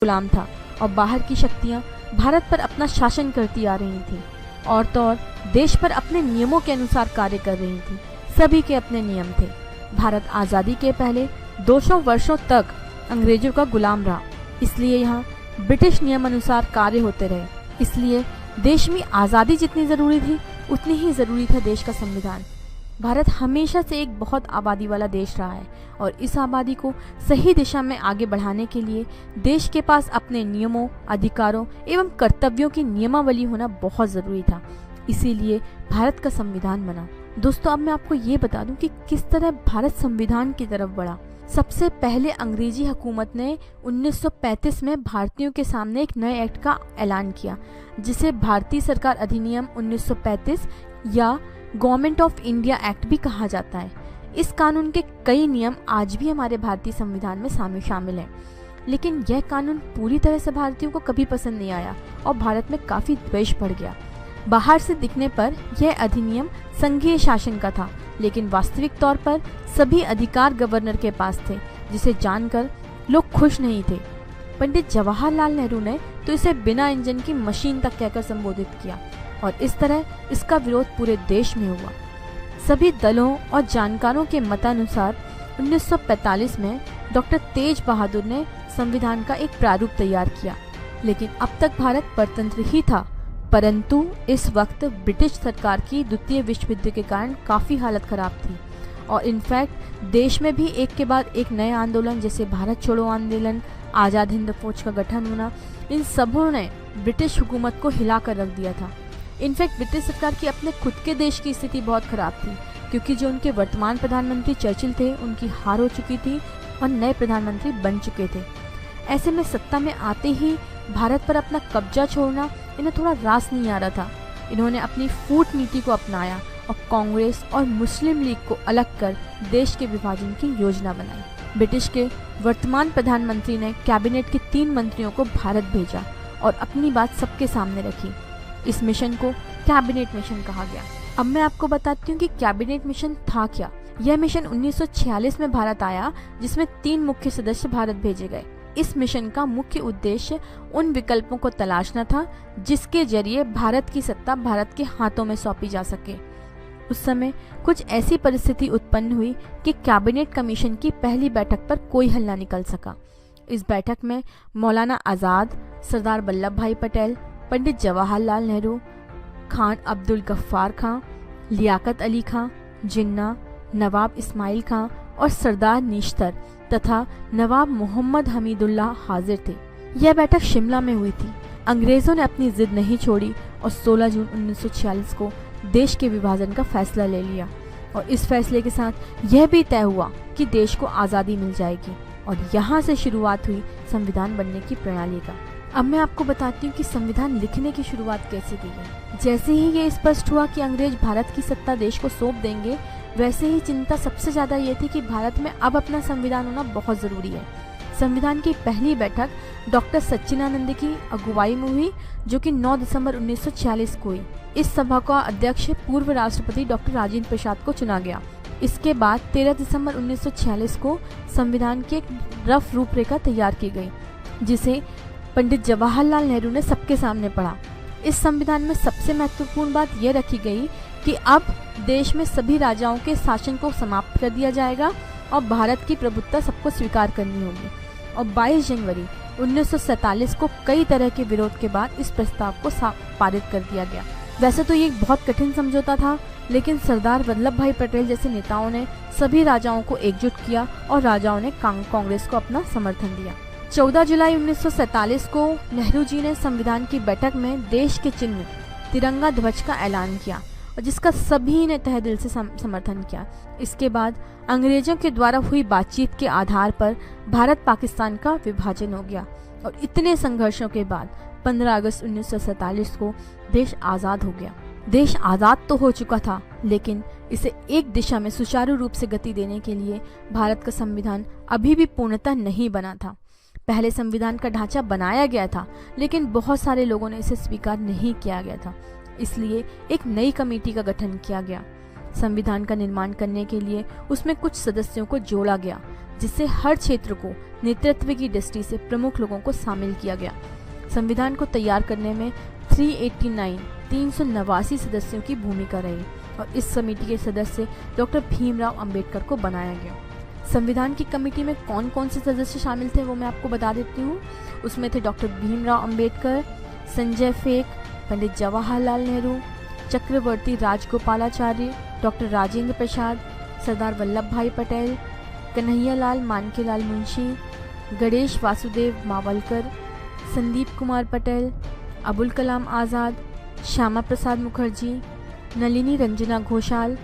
गुलाम था और बाहर की शक्तियां भारत पर अपना शासन करती आ रही थी। और तो और देश पर अपने नियमों के अनुसार कार्य कर रही थी। सभी के अपने नियम थे। भारत आज़ादी के पहले 200 वर्षों तक अंग्रेजों का गुलाम रहा, इसलिए यहाँ ब्रिटिश नियम अनुसार कार्य होते रहे। इसलिए देश में आज़ादी जितनी ज़रूरी थी उतनी ही ज़रूरी था देश का संविधान। भारत हमेशा से एक बहुत आबादी वाला देश रहा है और इस आबादी को सही दिशा में आगे बढ़ाने के लिए देश के पास अपने नियमों, अधिकारों एवं कर्तव्यों की नियमावली होना बहुत ज़रूरी था। इसीलिए भारत का संविधान बना। दोस्तों, अब मैं आपको ये बता दूं कि किस तरह भारत संविधान की तरफ बढ़ा। सबसे पहले अंग्रेजी हुकूमत ने 1935 में भारतीयों के सामने एक नए एक्ट का ऐलान किया, जिसे भारतीय सरकार अधिनियम 1935 या गवर्नमेंट ऑफ इंडिया एक्ट भी कहा जाता है। इस कानून के कई नियम आज भी हमारे भारतीय संविधान में शामिल हैं, लेकिन यह कानून पूरी तरह से भारतीयों को कभी पसंद नहीं आया और भारत में काफ़ी द्वेष बढ़ गया। बाहर से दिखने पर यह अधिनियम संघीय शासन का था, लेकिन वास्तविक तौर पर सभी अधिकार गवर्नर के पास थे, जिसे जानकर लोग खुश नहीं थे। पंडित जवाहरलाल नेहरू ने तो इसे बिना इंजन की मशीन तक कहकर संबोधित किया और इस तरह इसका विरोध पूरे देश में हुआ। सभी दलों और जानकारों के मतानुसार 1945 में डॉक्टर तेज बहादुर ने संविधान का एक प्रारूप तैयार किया, लेकिन अब तक भारत परतंत्र ही था। परंतु इस वक्त ब्रिटिश सरकार की द्वितीय विश्व युद्ध के कारण काफ़ी हालत खराब थी और इनफैक्ट देश में भी एक के बाद एक नए आंदोलन जैसे भारत छोड़ो आंदोलन, आज़ाद हिंद फौज का गठन होना, इन सबों ने ब्रिटिश हुकूमत को हिला कर रख दिया था। इनफैक्ट ब्रिटिश सरकार की अपने खुद के देश की स्थिति बहुत खराब थी, क्योंकि जो उनके वर्तमान प्रधानमंत्री चर्चिल थे उनकी हार हो चुकी थी और नए प्रधानमंत्री बन चुके थे। ऐसे में सत्ता में आते ही भारत पर अपना कब्जा छोड़ना इन्हें थोड़ा रास नहीं आ रहा था। इन्होंने अपनी फूट नीति को अपनाया और कांग्रेस और मुस्लिम लीग को अलग कर देश के विभाजन की योजना बनाई। ब्रिटिश के वर्तमान प्रधानमंत्री ने कैबिनेट के 3 मंत्रियों को भारत भेजा और अपनी बात सबके सामने रखी। इस मिशन को कैबिनेट मिशन कहा गया। अब मैं आपको बताती हूँ कि कैबिनेट मिशन था क्या। यह मिशन 1946 में भारत आया, जिसमें 3 मुख्य सदस्य भारत भेजे गए। इस मिशन का मुख्य उद्देश्य उन विकल्पों को तलाशना था जिसके जरिए भारत की सत्ता भारत के हाथों में सौंपी जा सके। उस समय कुछ ऐसी परिस्थिति उत्पन्न हुई कि कैबिनेट कमीशन की पहली बैठक पर कोई हल न निकल सका। इस बैठक में मौलाना आज़ाद, सरदार वल्लभ भाई पटेल, पंडित जवाहरलाल नेहरू, खान अब्दुल गफ्फार खां, लियाकत अली खां, जिन्ना, नवाब इस्माइल खां और सरदार निश्तर तथा नवाब मोहम्मद हमीदुल्लाह हाजिर थे। यह बैठक शिमला में हुई थी। अंग्रेजों ने अपनी जिद नहीं छोड़ी और 16 जून 1946 को देश के विभाजन का फैसला ले लिया और इस फैसले के साथ यह भी तय हुआ कि देश को आज़ादी मिल जाएगी और यहाँ से शुरुआत हुई संविधान बनने की प्रणाली का। अब मैं आपको बताती हूँ कि संविधान लिखने की शुरुआत कैसे की गई। जैसे ही ये स्पष्ट हुआ कि अंग्रेज भारत की सत्ता देश को सौंप देंगे, वैसे ही चिंता सबसे ज़्यादा ये थी कि भारत में अब अपना संविधान होना बहुत ज़रूरी है। संविधान की पहली बैठक डॉक्टर सच्चिदानंद की अगुवाई में हुई, जो कि 9 दिसंबर 1946 को हुई। इस सभा का अध्यक्ष पूर्व राष्ट्रपति डॉक्टर राजेंद्र प्रसाद को चुना गया। इसके बाद 13 दिसंबर 1946 को संविधान की एक रफ रूपरेखा तैयार की गई, जिसे पंडित जवाहरलाल नेहरू ने सबके सामने पढ़ा। इस संविधान में सबसे महत्वपूर्ण बात यह रखी गई कि अब देश में सभी राजाओं के शासन को समाप्त कर दिया जाएगा और भारत की प्रभुत्व सबको स्वीकार करनी होगी। और 22 जनवरी 1947 को कई तरह के विरोध के बाद इस प्रस्ताव को पारित कर दिया गया। वैसे तो ये एक बहुत कठिन समझौता था, लेकिन सरदार वल्लभ भाई पटेल जैसे नेताओं ने सभी राजाओं को एकजुट किया और राजाओं ने कांग्रेस को अपना समर्थन दिया। 14 जुलाई 1947 को नेहरू जी ने संविधान की बैठक में देश के चिन्ह तिरंगा ध्वज का ऐलान किया और जिसका सभी ने तहे दिल से समर्थन किया। इसके बाद अंग्रेजों के द्वारा हुई बातचीत के आधार पर भारत पाकिस्तान का विभाजन हो गया और इतने संघर्षों के बाद 15 अगस्त 1947 को देश आज़ाद हो गया। देश आज़ाद तो हो चुका था, लेकिन इसे एक दिशा में सुचारू रूप से गति देने के लिए भारत का संविधान अभी भी पूर्णतः नहीं बना था। पहले संविधान का ढांचा बनाया गया था, लेकिन बहुत सारे लोगों ने इसे स्वीकार नहीं किया गया था। इसलिए एक नई कमेटी का गठन किया गया। संविधान का निर्माण करने के लिए उसमें कुछ सदस्यों को जोड़ा गया, जिससे हर क्षेत्र को नेतृत्व की दृष्टि से प्रमुख लोगों को शामिल किया गया। संविधान को तैयार करने में 389 सदस्यों की भूमिका रही और इस समिति के सदस्य डॉक्टर भीमराव अंबेडकर को बनाया गया। संविधान की कमेटी में कौन कौन से सदस्य शामिल थे वो मैं आपको बता देती हूँ। उसमें थे डॉक्टर भीमराव अंबेडकर, संजय फेक, पंडित जवाहरलाल नेहरू, चक्रवर्ती राजगोपालाचार्य, डॉक्टर राजेंद्र प्रसाद, सरदार वल्लभ भाई पटेल, कन्हैयालाल मानकेलाल मुंशी, गणेश वासुदेव मावलकर, संदीप कुमार पटेल, अबुल कलाम आज़ाद, श्यामा प्रसाद मुखर्जी, नलिनी रंजना घोषाल,